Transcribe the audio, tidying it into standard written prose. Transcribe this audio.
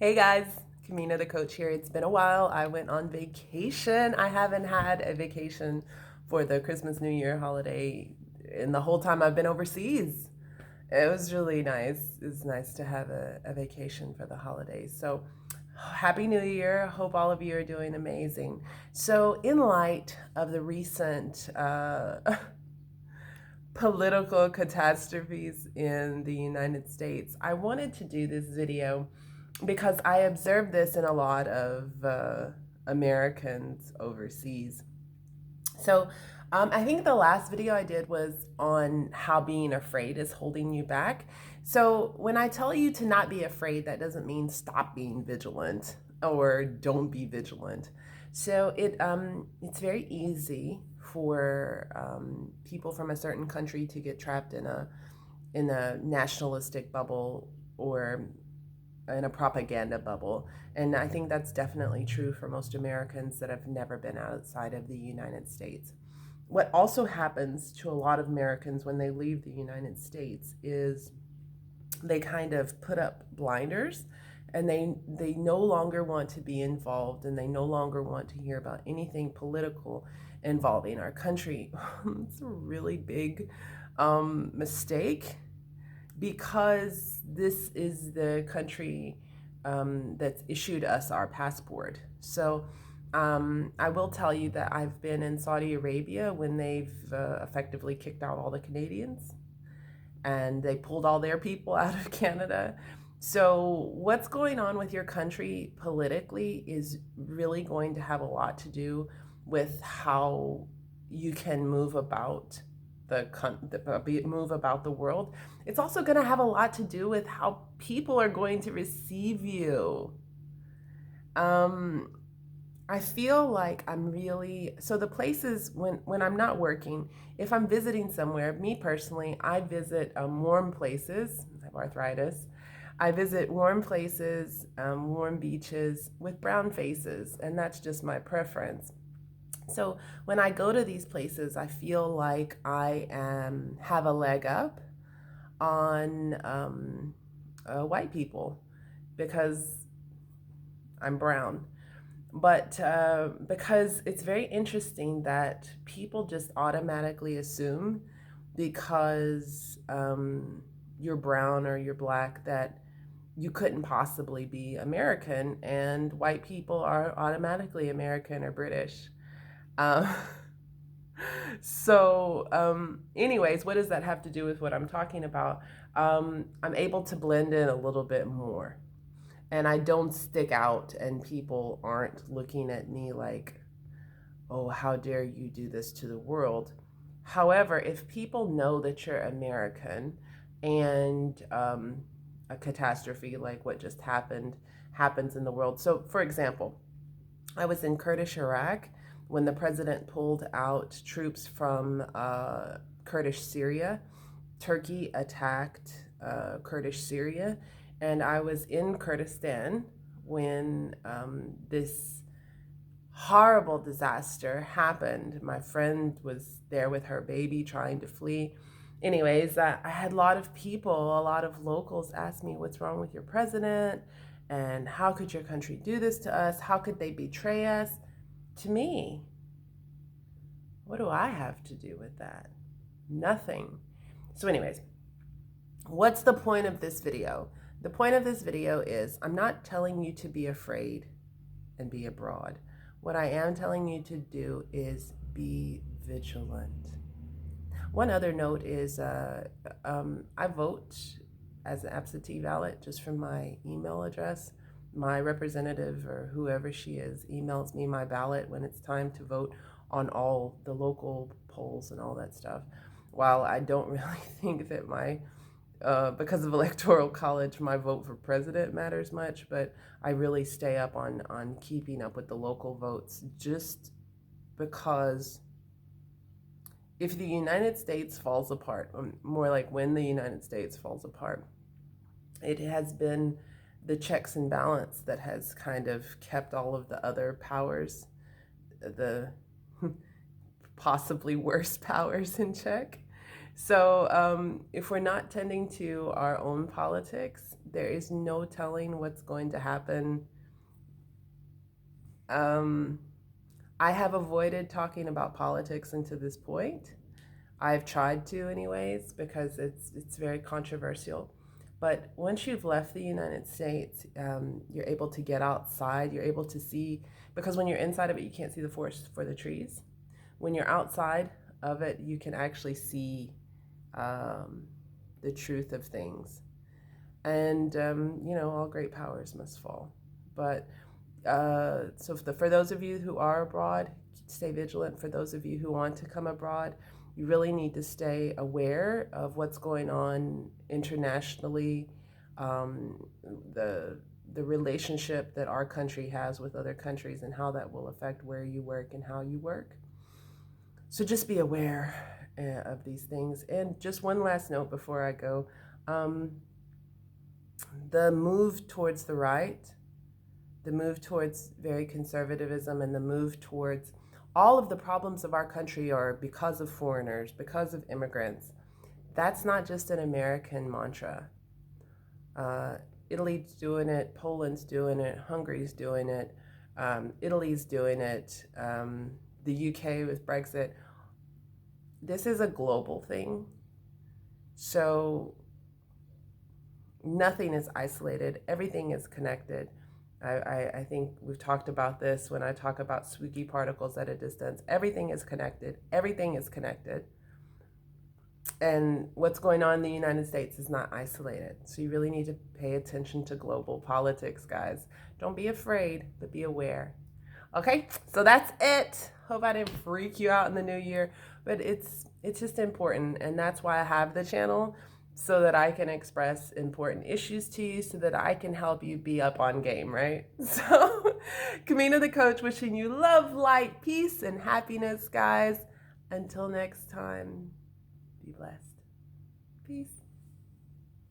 Hey guys, Kamina the coach here. It's been a while. I went on vacation. I haven't had a vacation for the Christmas New Year holiday in the whole time I've been overseas. It was really nice. It's nice to have a vacation for the holidays. So, Happy New Year. Hope all of you are doing amazing. So, in light of the recent political catastrophes in the United States, I wanted to do this video because I observed this in a lot of Americans overseas. So I think the last video I did was on how being afraid is holding you back. So when I tell you to not be afraid, that doesn't mean stop being vigilant or don't be vigilant. So it's very easy for people from a certain country to get trapped in a nationalistic bubble or in a propaganda bubble. And I think that's definitely true for most Americans that have never been outside of the United States. What also happens to a lot of Americans when they leave the United States is they kind of put up blinders and they no longer want to be involved and they no longer want to hear about anything political involving our country. It's a really big mistake because this is the country that's issued us our passport. So I will tell you that I've been in Saudi Arabia when they've effectively kicked out all the Canadians and they pulled all their people out of Canada. So, what's going on with your country politically is really going to have a lot to do with how you can move about move about the world. It's also going to have a lot to do with how people are going to receive you. Um, I feel like I'm really so the places when I'm not working, if I'm visiting somewhere, me personally, I visit warm places. I have arthritis. I visit warm places, warm beaches with brown faces, and that's just my preference. So when I go to these places, I feel like I have a leg up on white people because I'm brown. But because it's very interesting that people just automatically assume because you're brown or you're black that you couldn't possibly be American, and white people are automatically American or British. Um, anyways, what does that have to do with what I'm talking about? I'm able to blend in a little bit more and I don't stick out, and people aren't looking at me like, oh, how dare you do this to the world. However, if people know that you're American and a catastrophe like what just happened happens in the world. So, for example, I was in Kurdish Iraq when the president pulled out troops from Kurdish Syria. Turkey attacked Kurdish Syria, and I was in Kurdistan when this horrible disaster happened. My friend was there with her baby trying to flee. Anyways, I had a lot of people, a lot of locals ask me, what's wrong with your president? And how could your country do this to us? How could they betray us? To me, what do I have to do with that? Nothing. So, anyways, what's the point of this video? The point of this video is I'm not telling you to be afraid and be abroad. What I am telling you to do is be vigilant. One other note is I vote as an absentee ballot just from my email address. My representative or whoever she is emails me my ballot when it's time to vote on all the local polls and all that stuff. While I don't really think that because of electoral college, my vote for president matters much, but I really stay up on keeping up with the local votes just because if the United States falls apart, more like when the United States falls apart, it has been the checks and balance that has kind of kept all of the other powers, the possibly worse powers, in check. So if we're not tending to our own politics, There is no telling what's going to happen. I have avoided talking about politics until this point. I've tried to anyways because it's very controversial. But once you've left the United States, you're able to get outside. You're able to see, because when you're inside of it, you can't see the forest for the trees. When you're outside of it, you can actually see um, the truth of things. And all great powers must fall. But for those of you who are abroad, stay vigilant. For those of you who want to come abroad, you really need to stay aware of what's going on internationally, um, the the relationship that our country has with other countries and how that will affect where you work and how you work. So just be aware of these things. And just one last note before I go. Um, the move towards the right, the move towards very conservatism, and the move towards all of the problems of our country are because of foreigners, because of immigrants. That's not just an American mantra. Uh, Italy's doing it, Poland's doing it, Hungary's doing it, Italy's doing it, the UK with Brexit. This is a global thing. So nothing is isolated, everything is connected. I think we've talked about this when I talk about spooky particles at a distance. Everything is connected. Everything is connected. And what's going on in the United States is not isolated. So you really need to pay attention to global politics, guys. Don't be afraid, but be aware. Okay, so that's it. Hope I didn't freak you out in the new year, but it's just important, and that's why I have the channel, so that I can express important issues to you, so that I can help you be up on game, right? So, Kamina the Coach wishing you love, light, peace, and happiness, guys. Until next time, be blessed. Peace.